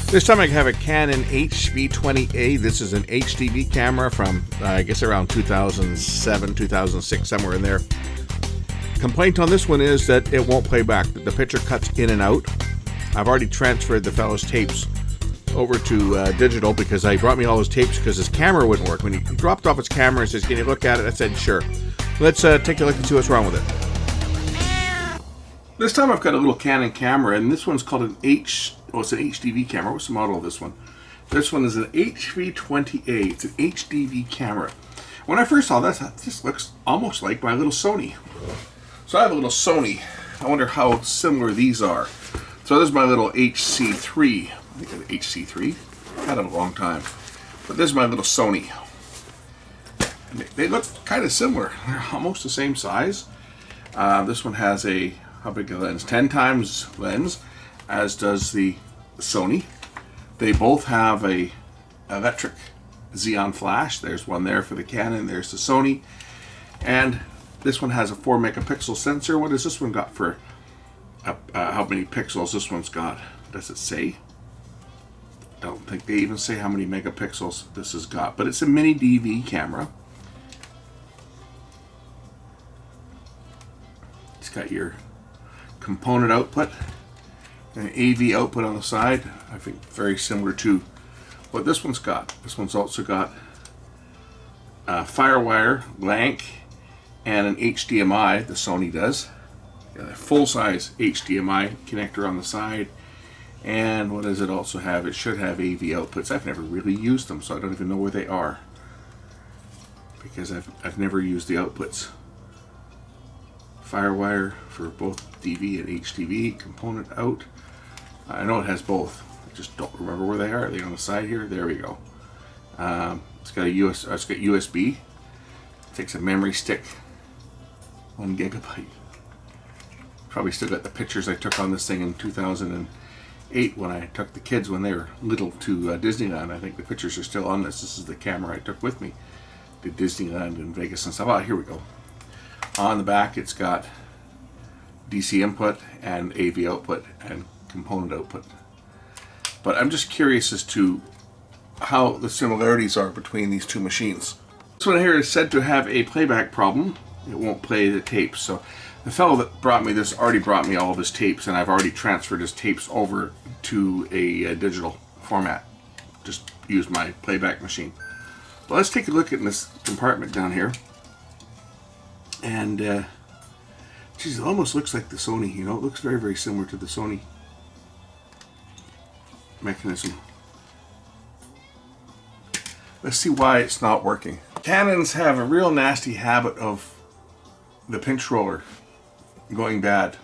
This time I have a Canon HV20 This is an HDV camera from, I guess, around 2007, 2006, somewhere in there. Complaint on this one is that it won't play back. The picture cuts in and out. I've already transferred the fellow's tapes over to digital because he brought me all his tapes because his camera wouldn't work. When he dropped off his camera and says, "Can you look at it?" I said, "Sure." Let's take a look and see what's wrong with it. This time I've got a little Canon camera, and this one's called an it's an HDV camera. What's the model of this one? This one is an HV20 It's an HDV camera. When I first saw this looks almost like my little Sony. So I have a little Sony. I wonder how similar these are. So this is my little HC3. I think it's HC3. I've had it a long time. But this is my little Sony. And they look kind of similar. They're almost the same size. This one has a, how big a lens? 10 times lens, as does the Sony. They both have a electric Xenon flash. There's one there for the Canon, there's the Sony. And this one has a 4 megapixel sensor. What has this one got for, how many pixels this one's got? Does it say? I don't think they even say how many megapixels this has got, but it's a mini DV camera. It's got your component output, an AV output on the side. I think very similar to what this one's got. This one's also got a Firewire, LANC, and an HDMI, the Sony does. Got a full-size HDMI connector on the side. And what does it also have? It should have AV outputs. I've never really used them, so I don't even know where they are, because I've never used the outputs. Firewire for both DV and HDV, component out. I know it has both. I just don't remember where they are. Are they on the side here? There we go. It's got it's got USB. It takes a memory stick, 1 gigabyte. Probably still got the pictures I took on this thing in 2008 when I took the kids when they were little to Disneyland. I think the pictures are still on this. This is the camera I took with me to Disneyland and Vegas and stuff. Oh, here we go. On the back it's got DC input and AV output and component output. But I'm just curious as to how the similarities are between these two machines. This one here is said to have a playback problem. It won't play the tapes. So the fellow that brought me this already brought me all of his tapes, and I've already transferred his tapes over to a digital format. Just used my playback machine. But let's take a look at this compartment down here. And geez, it almost looks like the Sony, you know, it looks very, very similar to the Sony mechanism. Let's see why it's not working. Canons have a real nasty habit of the pinch roller going bad.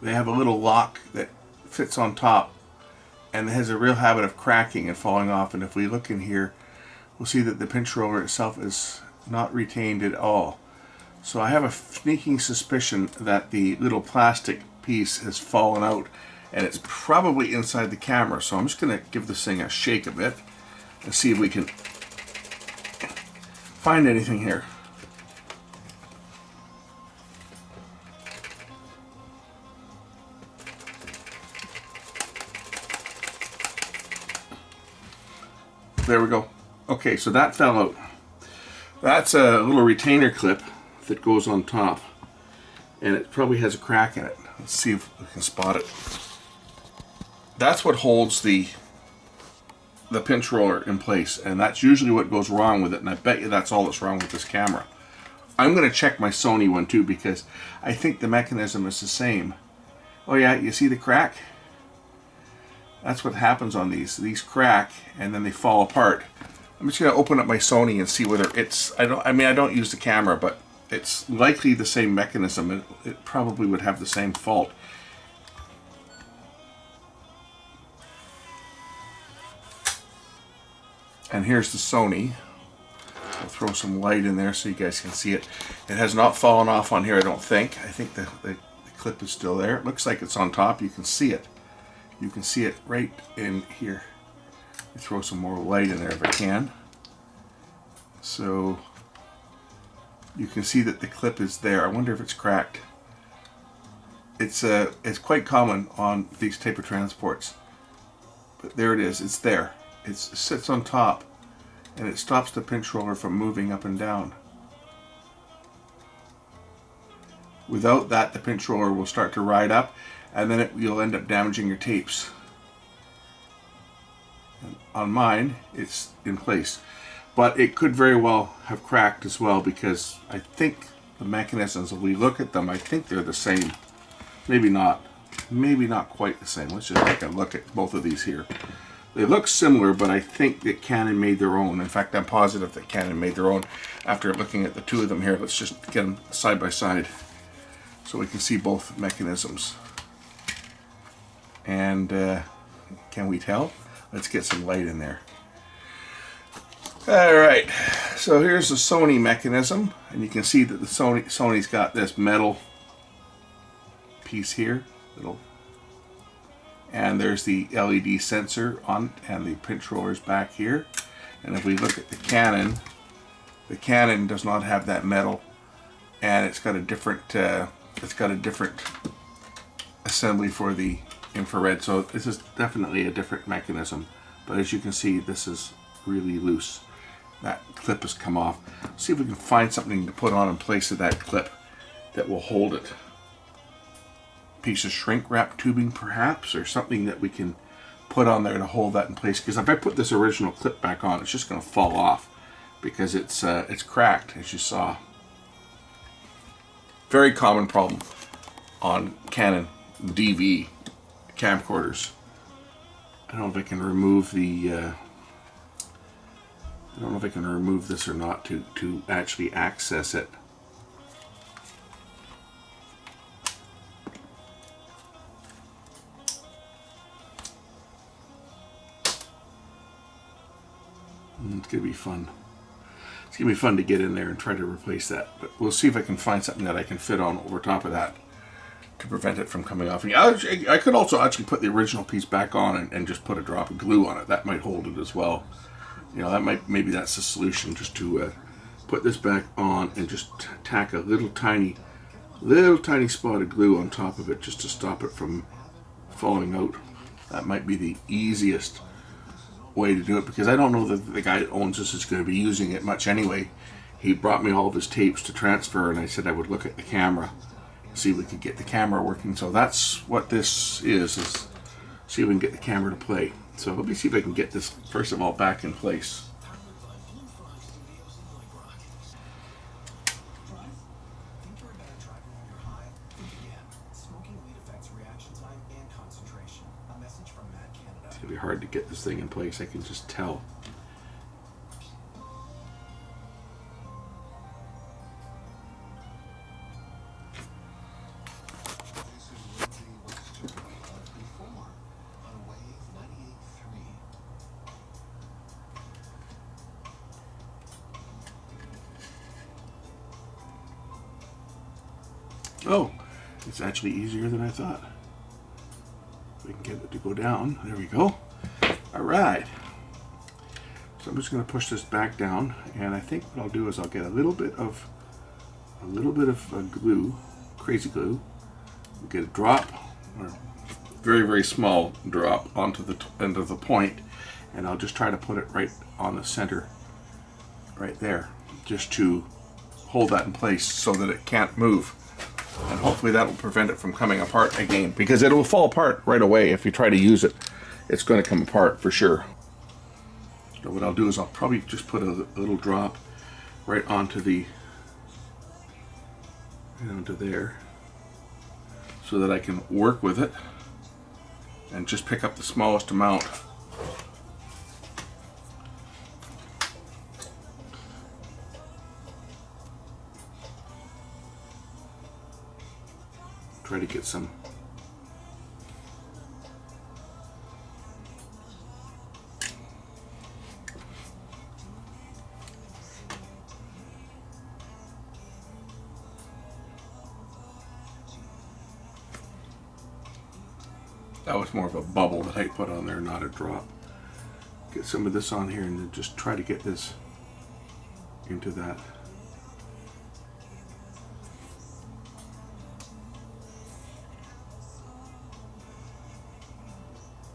They have a little lock that fits on top, and it has a real habit of cracking and falling off. And if we look in here, we'll see that the pinch roller itself is not retained at all. So I have a sneaking suspicion that the little plastic piece has fallen out, and it's probably inside the camera. So I'm just going to give this thing a shake a bit and see if we can find anything here. There we go. Okay, so that fell out. That's a little retainer clip that goes on top, and it probably has a crack in it. Let's see if we can spot it. That's what holds the pinch roller in place, and that's usually what goes wrong with it, and I bet you that's all that's wrong with this camera. I'm going to check my Sony one too, because I think the mechanism is the same. Oh yeah, you see the crack? That's what happens on these. These crack and then they fall apart. I'm just going to open up my Sony and see whether it's, I don't use the camera, but it's likely the same mechanism. It probably would have the same fault. And here's the Sony. I'll throw some light in there so you guys can see it. It has not fallen off on here, I don't think. I think the clip is still there. It looks like it's on top. You can see it. You can see it right in here. Throw some more light in there if I can. So you can see that the clip is there. I wonder if it's cracked. It's quite common on these type of transports. But there it is. It's there. It sits on top, and it stops the pinch roller from moving up and down. Without that, the pinch roller will start to ride up, and then you'll end up damaging your tapes. And on mine, it's in place. But it could very well have cracked as well, because I think the mechanisms, if we look at them, I think they're the same. Maybe not. Maybe not quite the same. Let's just take a look at both of these here. They look similar, but I think that Canon made their own. In fact, I'm positive that Canon made their own after looking at the two of them here. Let's just get them side by side so we can see both mechanisms. And can we tell? Let's get some light in there. Alright, so here's the Sony mechanism, and you can see that the Sony's got this metal piece here, and there's the LED sensor on, and the pinch roller's back here. And if we look at the Canon does not have that metal, and it's got a different assembly for the infrared. So this is definitely a different mechanism. But as you can see, this is really loose. That clip has come off. Let's see if we can find something to put on in place of that clip that will hold it. Piece of shrink wrap tubing perhaps, or something that we can put on there to hold that in place, because if I put this original clip back on, it's just going to fall off because it's cracked, as you saw. Very common problem on Canon DV camcorders. I don't know if I can remove the I don't know if I can remove this or not to actually access it. It's going to be fun. It's going to be fun to get in there and try to replace that. But we'll see if I can find something that I can fit on over top of that to prevent it from coming off. I could also actually put the original piece back on and just put a drop of glue on it. That might hold it as well. You know, maybe that's the solution, just to put this back on and just tack a little tiny spot of glue on top of it just to stop it from falling out. That might be the easiest way to do it, because I don't know that the guy that owns this is going to be using it much anyway. He brought me all of his tapes to transfer, and I said I would look at the camera, see if we could get the camera working. So that's what this is see if we can get the camera to play. So let me see if I can get this first of all back in place. It's gonna be hard to get this thing in place, I can just tell. Oh, it's actually easier than I thought. We can get it to go down. There we go. All right. So I'm just going to push this back down, and I think what I'll do is I'll get a little bit of glue, crazy glue. We'll get a drop, or very, very small drop onto the end of the point, and I'll just try to put it right on the center, right there, just to hold that in place so that it can't move. And hopefully that will prevent it from coming apart again, because it will fall apart right away if you try to use it. It's going to come apart for sure. So what I'll do is I'll probably just put a little drop right onto there, so that I can work with it and just pick up the smallest amount. Try to get some that was more of a bubble that I put on there, not a drop. Get some of this on here and then just try to get this into that.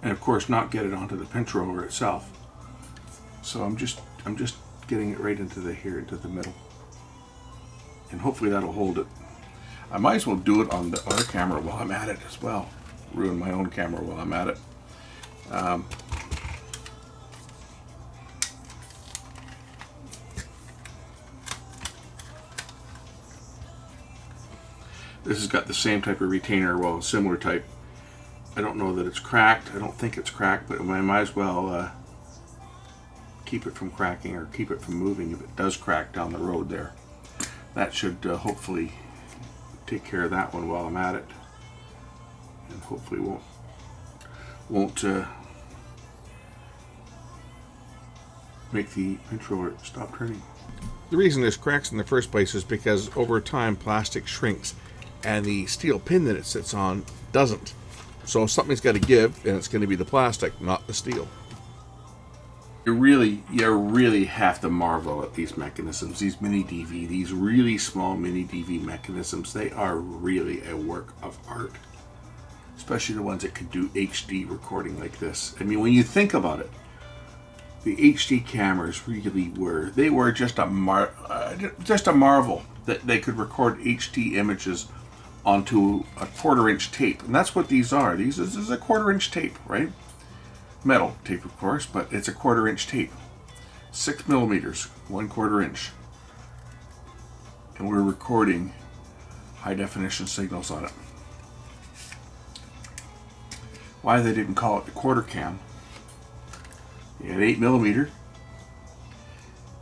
and of course not get it onto the pinch roller itself. So I'm just getting it right into the middle, and hopefully that'll hold it. I might as well do it on the other camera while I'm at it as well. Ruin my own camera while I'm at it. This has got the same type of retainer, well, similar type. I don't know that it's cracked. I don't think it's cracked, but I might as well keep it from cracking or keep it from moving if it does crack down the road there. That should hopefully take care of that one while I'm at it, and hopefully won't make the pinch roller stop turning. The reason this cracks in the first place is because over time plastic shrinks and the steel pin that it sits on doesn't. So something's got to give, and it's going to be the plastic, not the steel. You really have to marvel at these mechanisms, these mini DV, these really small mini DV mechanisms. They are really a work of art, especially the ones that can do HD recording like this. I mean, when you think about it, the HD cameras really were just a marvel that they could record HD images onto a 1/4-inch tape, and that's what these are. This is a 1/4-inch tape, right? Metal tape, of course, but it's a 1/4-inch tape, 6 millimeters, 1/4 inch, and we're recording high definition signals on it. Why they didn't call it the quarter cam? You had 8 millimeter.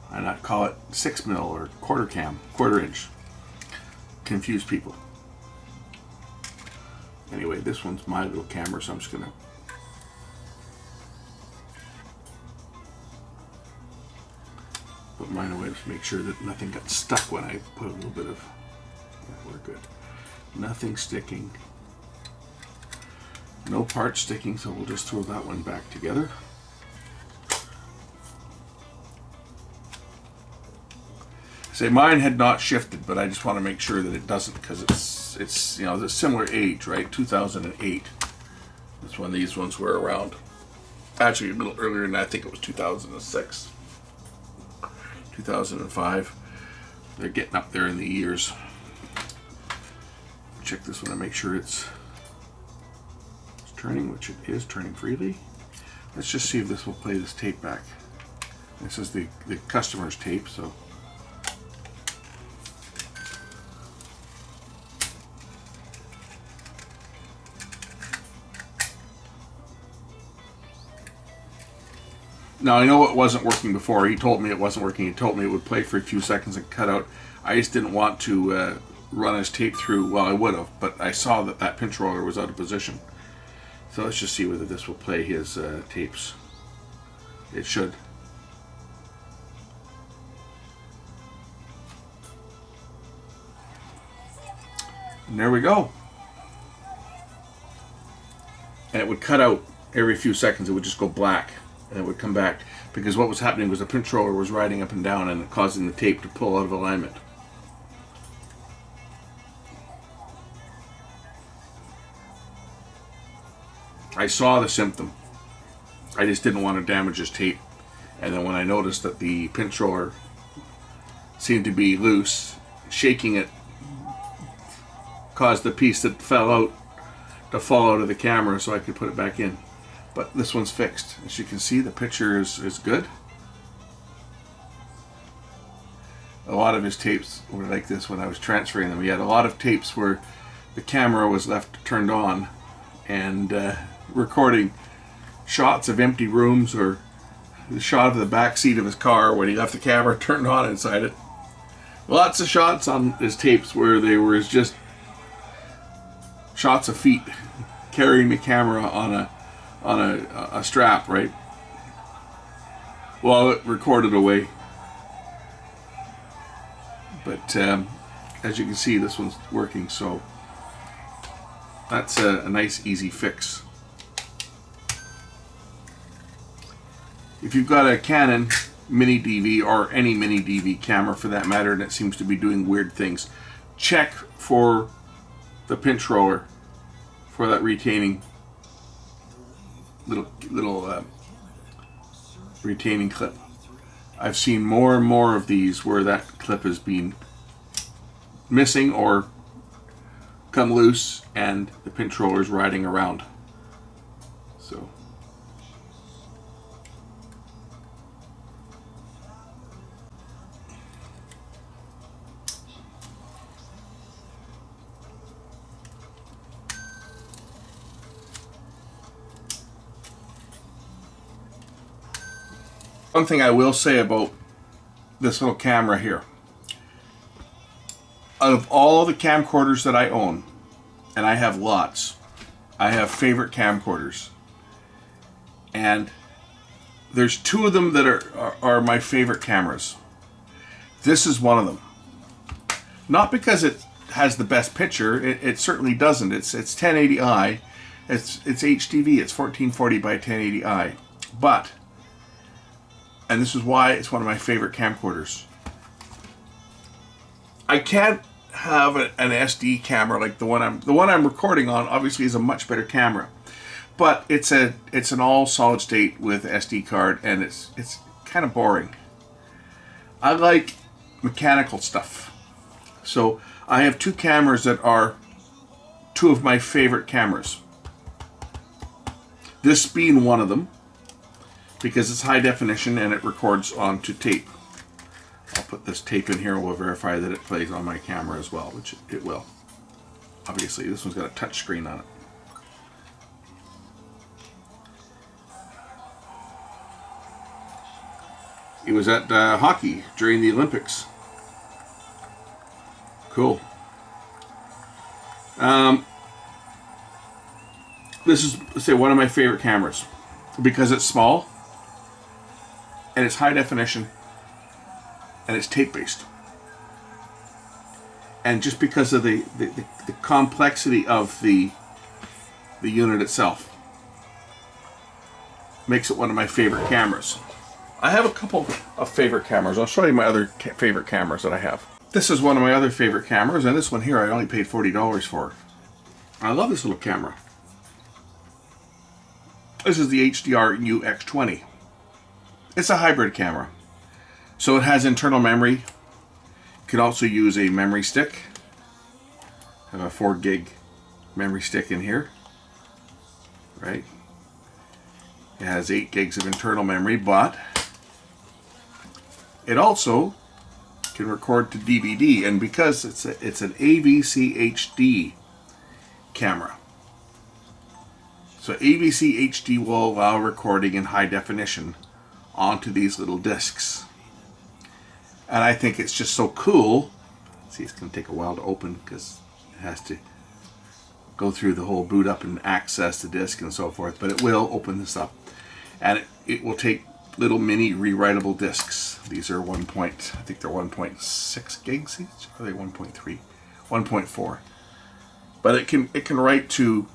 Why not call it 6 mil or quarter cam, 1/4 inch? Confuse people. Anyway, this one's my little camera, so I'm just gonna put mine away to make sure that nothing got stuck when I put a little bit of. Yeah, we're good. Nothing sticking. No part sticking, so we'll just throw that one back together. Say mine had not shifted, but I just want to make sure that it doesn't, because it's you know, the similar age, right? 2008. That's when these ones were around. Actually, a little earlier than that. I think it was 2006, 2005. They're getting up there in the years. Check this one to make sure it's turning, which it is turning freely. Let's just see if this will play this tape back. This is the customer's tape, so. Now, I know it wasn't working before. He told me it wasn't working. He told me it would play for a few seconds and cut out. I just didn't want to run his tape through. Well, I would have, but I saw that pinch roller was out of position. So let's just see whether this will play his tapes. It should. And there we go. And it would cut out every few seconds. It would just go black. And it would come back, because what was happening was the pinch roller was riding up and down and causing the tape to pull out of alignment. I saw the symptom. I just didn't want to damage his tape. And then when I noticed that the pinch roller seemed to be loose, shaking it caused the piece that fell out to fall out of the camera so I could put it back in. But this one's fixed. As you can see, the picture is good. A lot of his tapes were like this when I was transferring them. We had a lot of tapes where the camera was left turned on and recording shots of empty rooms, or the shot of the back seat of his car when he left the camera turned on inside it. Lots of shots on his tapes where they were just shots of feet carrying the camera on a strap, right? Well, it recorded away. But as you can see, this one's working, so that's a nice easy fix. If you've got a Canon mini DV, or any mini DV camera for that matter, and it seems to be doing weird things, check for the pinch roller, for that retaining little retaining clip. I've seen more and more of these where that clip has been missing or come loose and the pinch roller is riding around. So one thing I will say about this little camera here, out of all the camcorders that I own, and I have lots, I have favorite camcorders, and there's two of them that are my favorite cameras. This is one of them. Not because it has the best picture, it certainly doesn't. It's 1080i, it's HDV, it's 1440 by 1080i, but, and this is why it's one of my favorite camcorders, I can't have an SD camera like the one I'm recording on. Obviously is a much better camera, but it's an all solid state with SD card, and it's kind of boring. I like mechanical stuff, so I have two cameras that are two of my favorite cameras. This being one of them, because it's high definition and it records onto tape. I'll put this tape in here and we'll verify that it plays on my camera as well, which it will. Obviously, this one's got a touch screen on it. It was at hockey during the Olympics. Cool. This is, let's say, one of my favorite cameras because it's small and it's high definition and it's tape based, and just because of the complexity of the unit itself makes it one of my favorite cameras. I have a couple of favorite cameras. I'll show you my other favorite cameras that I have. This is one of my other favorite cameras, and this one here I only paid $40 for. I love this little camera. This is the HDR UX20. It's a hybrid camera. So it has internal memory. You can also use a memory stick. I have a 4 gig memory stick in here. Right? It has 8 gigs of internal memory, but it also can record to DVD, and because it's an AVC HD camera. So AVC HD will allow recording in high definition onto these little discs. And I think it's just so cool. See, it's going to take a while to open because it has to go through the whole boot up and access the disk and so forth, but it will open this up. And it will take little mini rewritable discs. These are I think they're 1.6 gigs each. Or are they 1.3? 1.4. But it can write to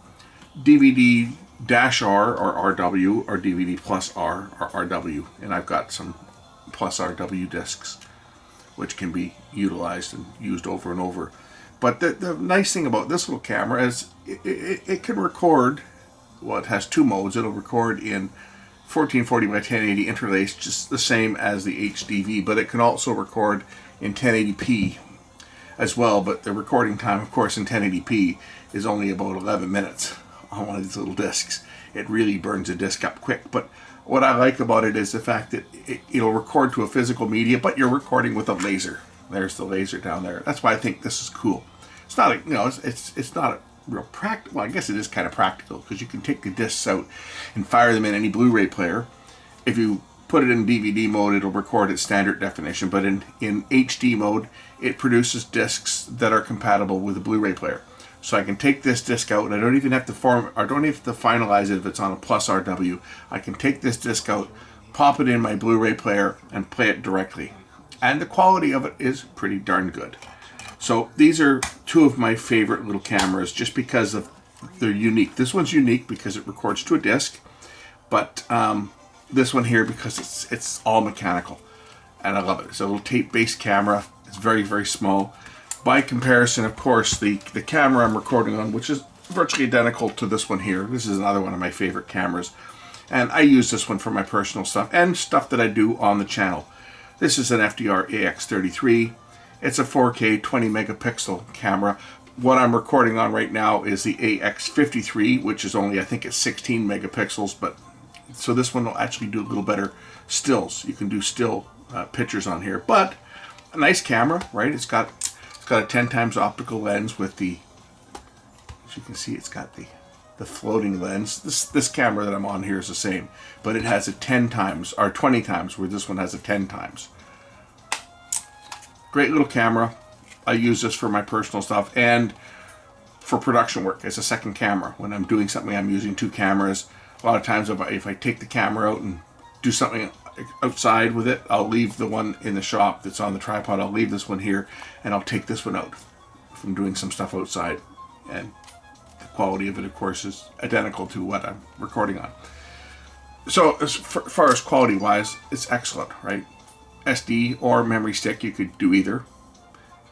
DVD-R or RW, or DVD plus R or RW. And I've got some plus RW discs which can be utilized and used over and over. But the nice thing about this little camera is it can record, well, it has two modes. It'll record in 1440 by 1080 interlaced, just the same as the HDV, but it can also record in 1080p as well. But the recording time, of course, in 1080p is only about 11 minutes on one of these little discs. It really burns the disc up quick. But what I like about it is the fact that it'll record to a physical media, but you're recording with a laser. There's the laser down there. That's why I think this is cool. It's not it's not a real practical. Well, I guess it is kind of practical because you can take the discs out and fire them in any Blu-ray player. If you put it in DVD mode, it'll record at standard definition, but in HD mode, it produces discs that are compatible with a Blu-ray player. So I can take this disc out, and I don't even have to finalize it if it's on a plus RW. I can take this disc out, pop it in my Blu-ray player, and play it directly. And the quality of it is pretty darn good. So these are two of my favorite little cameras just because they're unique. This one's unique because it records to a disc, but this one here because it's all mechanical, and I love it. It's a little tape-based camera. It's very, very small. By comparison, of course, the camera I'm recording on, which is virtually identical to this one here. This is another one of my favorite cameras. And I use this one for my personal stuff and stuff that I do on the channel. This is an FDR AX33. It's a 4K 20 megapixel camera. What I'm recording on right now is the AX53, which is only, I think it's 16 megapixels, but so this one will actually do a little better stills. You can do still pictures on here, but a nice camera, right? It's got a 10 times optical lens with the, as you can see, it's got the floating lens. This camera that I'm on here is the same, but it has a 10 times or 20 times, where this one has a 10 times. Great little camera. I use this for my personal stuff and for production work as a second camera. When I'm doing something, I'm using two cameras. A lot of times if I take the camera out and do something outside with it, I'll leave the one in the shop that's on the tripod. I'll leave this one here and I'll take this one out if I'm doing some stuff outside. And the quality of it, of course, is identical to what I'm recording on. So as far as quality wise, it's excellent, right? SD or memory stick, you could do either.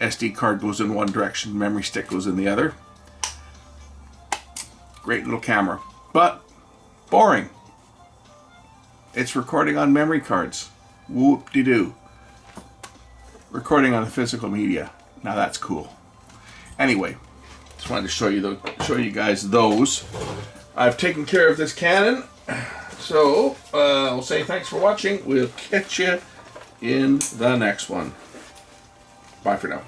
SD card goes in one direction, memory stick goes in the other. Great little camera, but boring. It's recording on memory cards. Whoop-de-doo. Recording on the physical media. Now that's cool. Anyway, just wanted to show you guys those. I've taken care of this Canon, so we'll say thanks for watching. We'll catch you in the next one. Bye for now.